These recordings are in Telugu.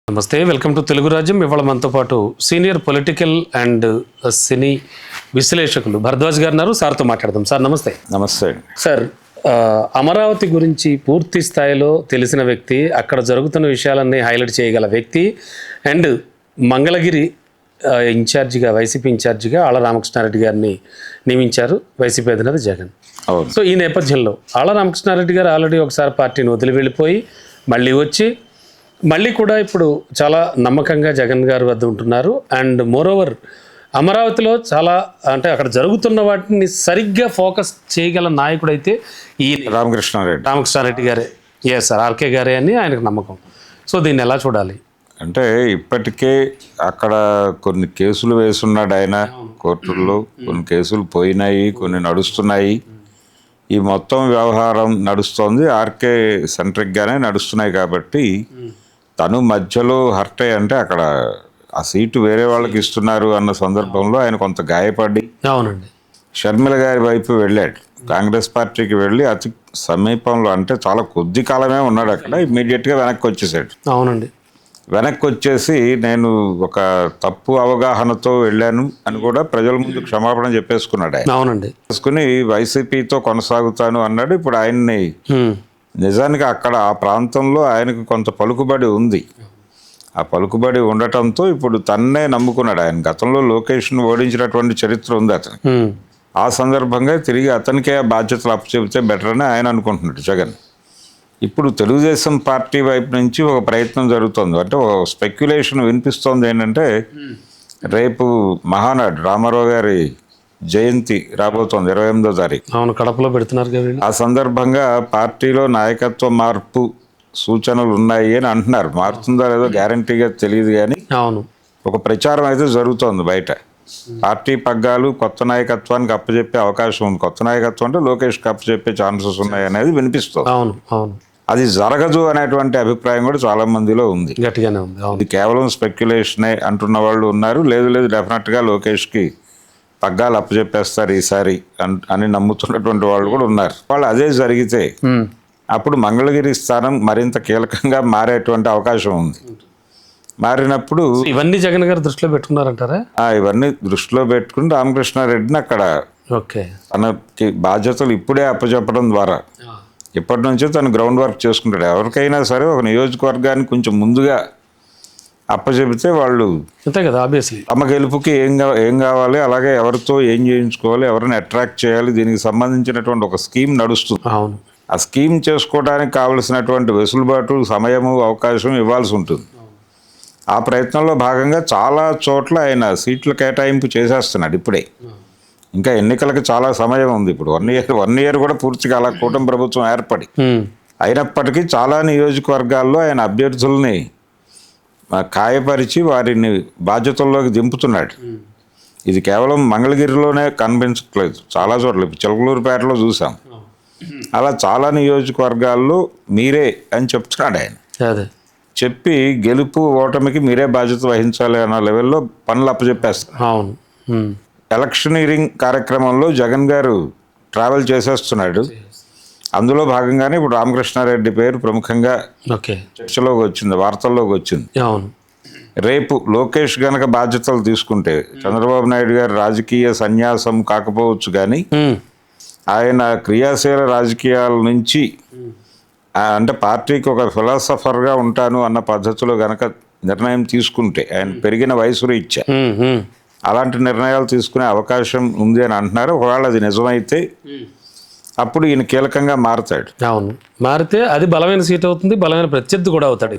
నమస్తే, వెల్కమ్ టు తెలుగు రాజ్యం. ఇవాళ మనతో పాటు సీనియర్ పొలిటికల్ అండ్ సినీ విశ్లేషకులు భరద్వాజ్ గారు ఉన్నారు. సార్తో మాట్లాడదాం. సార్ నమస్తే. నమస్తే సార్, అమరావతి గురించి పూర్తి స్థాయిలో తెలిసిన వ్యక్తి, అక్కడ జరుగుతున్న విషయాలన్నీ హైలైట్ చేయగల వ్యక్తి అండ్ మంగళగిరి ఇన్ఛార్జిగా, వైసీపీ ఇన్ఛార్జిగా ఆళ్ల రామకృష్ణారెడ్డి గారిని నియమించారు వైసీపీ అధినేత జగన్. సో ఈ నేపథ్యంలో ఆళ్ల రామకృష్ణారెడ్డి గారు ఆల్రెడీ ఒకసారి పార్టీని వదిలి వెళ్ళిపోయి మళ్ళీ వచ్చి మళ్ళీ కూడా ఇప్పుడు చాలా నమ్మకంగా జగన్ గారి వద్ద ఉంటున్నారు. అండ్ మోరోవర్ అమరావతిలో చాలా అక్కడ జరుగుతున్న వాటిని సరిగ్గా ఫోకస్ చేయగల నాయకుడు అయితే ఈ రామకృష్ణారెడ్డి గారే. సార్, ఆర్కే గారే అని ఆయనకు నమ్మకం. సో దీన్ని ఎలా చూడాలి అంటే, ఇప్పటికే అక్కడ కొన్ని కేసులు వేసున్నాడు ఆయన కోర్టుల్లో. కొన్ని కేసులు పోయినాయి, కొన్ని నడుస్తున్నాయి. ఈ మొత్తం వ్యవహారం నడుస్తోంది ఆర్కే సెంట్రిక్గానే నడుస్తున్నాయి. కాబట్టి తను మధ్యలో హర్ట్ అయ్యి, అంటే అక్కడ ఆ సీటు వేరే వాళ్ళకి ఇస్తున్నారు అన్న సందర్భంలో ఆయన కొంత గాయపడి షర్మిల గారి వైపు వెళ్ళాడు. కాంగ్రెస్ పార్టీకి వెళ్ళి అతి సమీపంలో, అంటే చాలా కొద్ది కాలమే ఉన్నాడు అక్కడ. ఇమ్మీడియట్గా వెనక్కి వచ్చేసాడు. అవునండి. వెనక్కి వచ్చేసి నేను ఒక తప్పు అవగాహనతో వెళ్ళాను అని కూడా ప్రజల ముందు క్షమాపణ చెప్పేసుకున్నాడు ఆయన. అవునండి. చేసుకుని వైసీపీతో కొనసాగుతాను అన్నాడు. ఇప్పుడు ఆయన్ని నిజానికి అక్కడ ఆ ప్రాంతంలో ఆయనకు కొంత పలుకుబడి ఉంది. ఆ పలుకుబడి ఉండటంతో ఇప్పుడు తన్నే నమ్ముకున్నాడు ఆయన. గతంలో లోకేష్ను ఓడించినటువంటి చరిత్ర ఉంది అతనికి. ఆ సందర్భంగా తిరిగి అతనికే ఆ బాధ్యతలు అప్పచెబితే బెటర్ అని ఆయన అనుకుంటున్నాడు జగన్. ఇప్పుడు తెలుగుదేశం పార్టీ వైపు నుంచి ఒక ప్రయత్నం జరుగుతుంది. అంటే ఒక స్పెక్యులేషన్ వినిపిస్తోంది. ఏంటంటే, రేపు మహానాడు రామారావు గారి జయంతి రాబోతోంది 28వ తారీఖు. అవును, కడపలో పెడుతున్నారు. ఆ సందర్భంగా పార్టీలో నాయకత్వ మార్పు సూచనలు ఉన్నాయి అని అంటున్నారు. మారుతుందో లేదో గ్యారంటీగా తెలియదు, కానీ అవును, ఒక ప్రచారం అయితే జరుగుతోంది బయట. పార్టీ పగ్గాలు కొత్త నాయకత్వానికి అప్పచెప్పే అవకాశం ఉంది. కొత్త నాయకత్వం అంటే లోకేష్కి అప్పచెప్పే ఛాన్సెస్ ఉన్నాయి అనేది వినిపిస్తుంది. అవును అవును, అది జరగదు అనేటువంటి అభిప్రాయం కూడా చాలా మందిలో ఉంది. గట్టిగానే ఉంది. ఇది కేవలం స్పెక్యులేషనే అంటున్న వాళ్ళు ఉన్నారు. లేదు డెఫినెట్గా లోకేష్కి పగ్గాలు అప్పచెప్పేస్తారు ఈసారి అని నమ్ముతున్నటువంటి వాళ్ళు కూడా ఉన్నారు. వాళ్ళు అదే జరిగితే అప్పుడు మంగళగిరి స్థానం మరింత కీలకంగా మారేటువంటి అవకాశం ఉంది. మారినప్పుడు ఇవన్నీ జగన్ గారు దృష్టిలో పెట్టుకున్నారంటారా? ఇవన్నీ దృష్టిలో పెట్టుకుని రామకృష్ణారెడ్డిని అక్కడ తనకి బాధ్యతలు ఇప్పుడే అప్పచెప్పడం ద్వారా ఇప్పటి నుంచే తను గ్రౌండ్ వర్క్ చేసుకుంటాడు. ఎవరికైనా సరే ఒక నియోజకవర్గాన్ని కొంచెం ముందుగా అప్పచెబితే వాళ్ళు అంతే కదా, ఆబ్వియస్లీ తమ గెలుపుకి ఏం కావాలి, అలాగే ఎవరితో ఏం చేయించుకోవాలి, ఎవరిని అట్రాక్ట్ చేయాలి, దీనికి సంబంధించినటువంటి ఒక స్కీమ్ నడుస్తుంది. అవును, ఆ స్కీమ్ చేసుకోవడానికి కావలసినటువంటి వెసులుబాటు, సమయము, అవకాశం ఇవ్వాల్సి ఉంటుంది. ఆ ప్రయత్నంలో భాగంగా చాలా చోట్ల ఆయన సీట్ల కేటాయింపు చేసేస్తున్నాడు ఇప్పుడే. ఇంకా ఎన్నికలకు చాలా సమయం ఉంది. ఇప్పుడు వన్ ఇయర్ కూడా పూర్తిగా అలా కూటమి ప్రభుత్వం ఏర్పడి అయినప్పటికీ చాలా నియోజకవర్గాల్లో ఆయన అభ్యర్థుల్ని ఖాయపరిచి వారిని బాధ్యతల్లోకి దింపుతున్నాడు. ఇది కేవలం మంగళగిరిలోనే కనిపించట్లేదు, చాలా చోట్ల. చిలకలూరుపేటలో చూసాం. అలా చాలా నియోజకవర్గాల్లో మీరే అని చెప్తున్నాడు ఆయన. చెప్పి గెలుపు ఓటమికి మీరే బాధ్యత వహించాలి అన్న లెవెల్లో పనులు అప్పచెప్పేస్తారు. అవును, ఎలక్షనీరింగ్ కార్యక్రమంలో జగన్ గారు ట్రావెల్ చేసేస్తున్నాడు. అందులో భాగంగానే ఇప్పుడు రామకృష్ణారెడ్డి పేరు ప్రముఖంగా చర్చలోకి వచ్చింది, వార్తల్లోకి వచ్చింది. రేపు లోకేష్ గనక బాధ్యతలు తీసుకుంటే చంద్రబాబు నాయుడు గారు రాజకీయ సన్యాసం కాకపోవచ్చు, కానీ ఆయన క్రియాశీల రాజకీయాల నుంచి, అంటే పార్టీకి ఒక ఫిలాసఫర్గా ఉంటాను అన్న పద్ధతిలో గనక నిర్ణయం తీసుకుంటే, ఆయన పెరిగిన వయసు రీత్యా అలాంటి నిర్ణయాలు తీసుకునే అవకాశం ఉంది అని అంటున్నారు. ఒకవేళ అది నిజమైతే అప్పుడు ఈయన కీలకంగా మారుతాడు. అవును, మారితే అది బలమైన సీట్ అవుతుంది, బలమైన ప్రత్యర్థి కూడా అవుతాడు.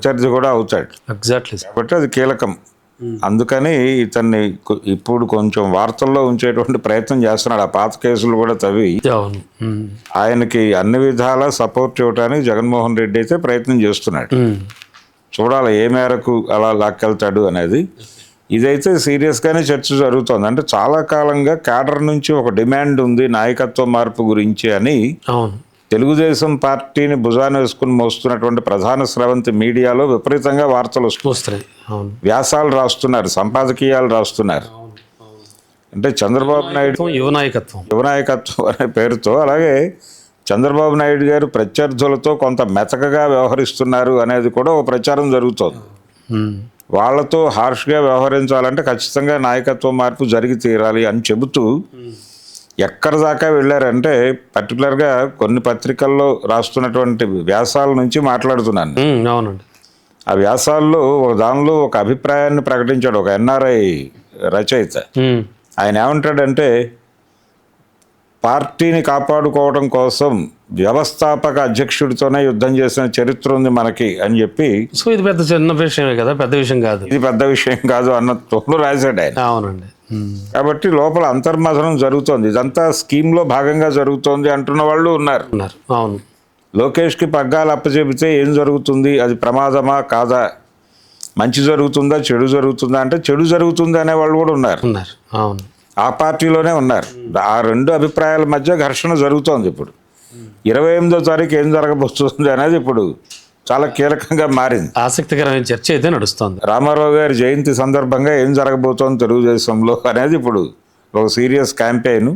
ఎగ్జాక్ట్లీ. కాబట్టి అది కీలకం. అందుకని ఇతన్ని ఇప్పుడు కొంచెం వార్తల్లో ఉంచేటువంటి ప్రయత్నం చేస్తున్నాడు. ఆ పాత కేసులు కూడా తవ్వి ఆయనకి అన్ని విధాల సపోర్ట్ ఇవ్వడానికి జగన్మోహన్ రెడ్డి అయితే ప్రయత్నం చేస్తున్నాడు. చూడాలి ఏ మేరకు అలా లాక్కెళ్తాడు అనేది. ఇదైతే సీరియస్గానే చర్చ జరుగుతుంది. అంటే చాలా కాలంగా క్యాడర్ నుంచి ఒక డిమాండ్ ఉంది నాయకత్వ మార్పు గురించి అని. తెలుగుదేశం పార్టీని భుజాన వేసుకుని మోస్తున్నటువంటి ప్రధాన స్రవంతి మీడియాలో విపరీతంగా వార్తలు వస్తున్నాయి, వ్యాసాలు రాస్తున్నారు, సంపాదకీయాలు రాస్తున్నారు. అంటే చంద్రబాబు నాయుడు యువనాయకత్వం అనే పేరుతో, అలాగే చంద్రబాబు నాయుడు గారు ప్రత్యర్థులతో కొంత మెతకగా వ్యవహరిస్తున్నారు అనేది కూడా ఒక ప్రచారం జరుగుతోంది. వాళ్ళతో హార్ష్గా వ్యవహరించాలంటే ఖచ్చితంగా నాయకత్వ మార్పు జరిగి తీరాలి అని చెబుతూ ఎక్కడి దాకా వెళ్ళారంటే పర్టికులర్గా కొన్ని పత్రికల్లో రాస్తున్నటువంటి వ్యాసాల నుంచి మాట్లాడుతున్నాను. అవునండి. ఆ వ్యాసాల్లో దానిలో ఒక అభిప్రాయాన్ని ప్రకటించాడు ఒక ఎన్ఆర్ఐ రచయిత. ఆయన ఏమంటాడంటే, పార్టీని కాపాడుకోవడం కోసం వ్యవస్థాపక అధ్యక్షుడితోనే యుద్ధం చేసిన చరిత్ర ఉంది మనకి అని చెప్పి. సో ఇది పెద్ద చిన్న విషయమే కదా, పెద్ద విషయం కాదు, ఇది పెద్ద విషయం కాదు అన్న తోలు రాశాడు ఆయన. అవునండి. కాబట్టి లోపల అంతర్మథనం జరుగుతోంది, ఇదంతా స్కీమ్లో భాగంగా జరుగుతోంది అంటున్న వాళ్ళు ఉన్నారు. అవును. లోకేష్కి పగ్గాలు అప్పచెబితే ఏం జరుగుతుంది, అది ప్రమాదమా కాదా, మంచి జరుగుతుందా చెడు జరుగుతుందా అంటే చెడు జరుగుతుంది అనే వాళ్ళు కూడా ఉన్నారు. అవును. ఆ పార్టీలోనే ఉన్నారు. ఆ రెండు అభిప్రాయాల మధ్య ఘర్షణ జరుగుతోంది. ఇప్పుడు 28వ తారీఖు ఏం జరగబోతుంది అనేది ఇప్పుడు చాలా కీలకంగా మారింది. ఆసక్తికరమైన చర్చ అయితే నడుస్తోంది. రామారావు గారి జయంతి సందర్భంగా ఏం జరగబోతోంది తెలుగుదేశంలో అనేది ఇప్పుడు ఒక సీరియస్ క్యాంపెయిన్.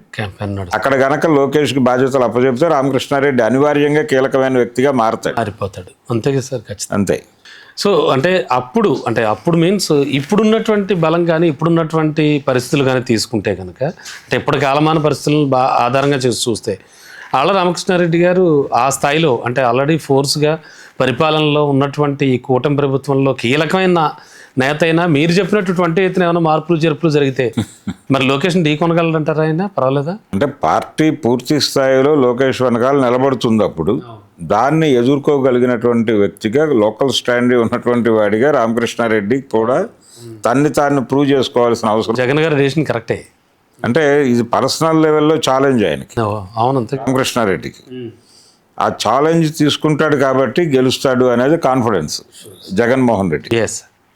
అక్కడ గనక లోకేష్కి బాధ్యతలు అప్పచెప్తే రామకృష్ణారెడ్డి అనివార్యంగా కీలకమైన వ్యక్తిగా మారిపోతాడు. అంతే కదా సార్, ఖచ్చితంగా అంతే. సో అప్పుడు మీన్స్ ఇప్పుడున్నటువంటి బలం కానీ ఇప్పుడున్నటువంటి పరిస్థితులు కానీ తీసుకుంటే కనుక, అంటే ఇప్పటి కాలమాన పరిస్థితులను ఆధారంగా చూస్తే ఆళ్ళ రామకృష్ణారెడ్డి గారు ఆ స్థాయిలో, అంటే ఆల్రెడీ ఫోర్స్గా పరిపాలనలో ఉన్నటువంటి ఈ కూటమి ప్రభుత్వంలో కీలకమైన నేత అయినా, మీరు చెప్పినట్టు 28 ఏమైనా మార్పులు జరుపులు జరిగితే మరి లోకేష్ ఢీకొనగలరంటారా ఆయన? పర్వాలేదా? అంటే పార్టీ పూర్తి స్థాయిలో లోకేష్ వెనకాల నిలబడుతుంది. అప్పుడు దాన్ని ఎదుర్కోగలిగినటువంటి వ్యక్తిగా, లోకల్ స్టాండ్ ఉన్నటువంటి వాడిగా రామకృష్ణారెడ్డి కూడా తన్ని తాను ప్రూవ్ చేసుకోవాల్సిన అవసరం. జగన్ గారు డెసిషన్ కరెక్టే. అంటే ఇది పర్సనల్ లెవెల్లో ఛాలెంజ్ ఆయనకి, అవునంతే, రామకృష్ణారెడ్డికి. ఆ ఛాలెంజ్ తీసుకుంటాడు కాబట్టి గెలుస్తాడు అనేది కాన్ఫిడెన్స్ జగన్మోహన్ రెడ్డి.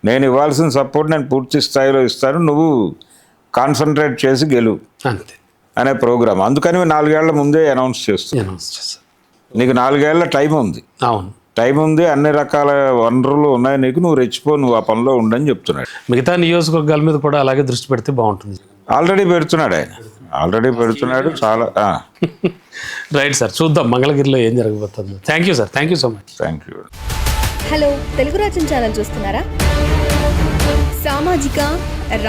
నేను ఇవ్వాల్సిన సపోర్ట్ నేను పూర్తి స్థాయిలో ఇస్తాను, నువ్వు కాన్సన్ట్రేట్ చేసి గెలువు అంతే అనే ప్రోగ్రామ్. అందుకని 4 ఏళ్ల ముందే అనౌన్స్ చేస్తాను. నీకు 4 ఏళ్ల టైం ఉంది. అవును, టైం ఉంది, అన్ని రకాల వనరులు ఉన్నాయి నీకు, నువ్వు రెచ్చిపో, నువ్వు ఆ పనిలో ఉండని చెప్తున్నాడు. మిగతా నియోజకవర్గాల మీద కూడా అలాగే దృష్టి పెడితే బాగుంటుంది. ఆల్రెడీ పెడుతున్నాడు ఆయన, ఆల్రెడీ పెడుతున్నాడు చాలా. రైట్ సార్, చూద్దాం మంగళగిరిలో ఏం జరగబోతుందో. Thank you sir, thank you so much. Thank you. Hello, Telugu రాజ్యం ఛానల్ చూస్తున్నారా? సామాజిక,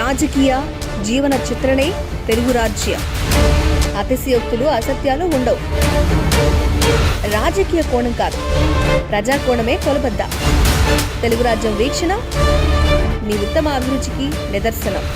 రాజకీయ, జీవన చిత్రణే తెలుగు రాజ్యం. అతిశయోక్తులు, అసత్యాలు ఉండవు. రాజకీయ కోణం కాదు, ప్రజా కోణమే కొలబద్ద. తెలుగు రాజ్యం వీక్షణ మీ ఉత్తమ అభిరుచికి నిదర్శనం.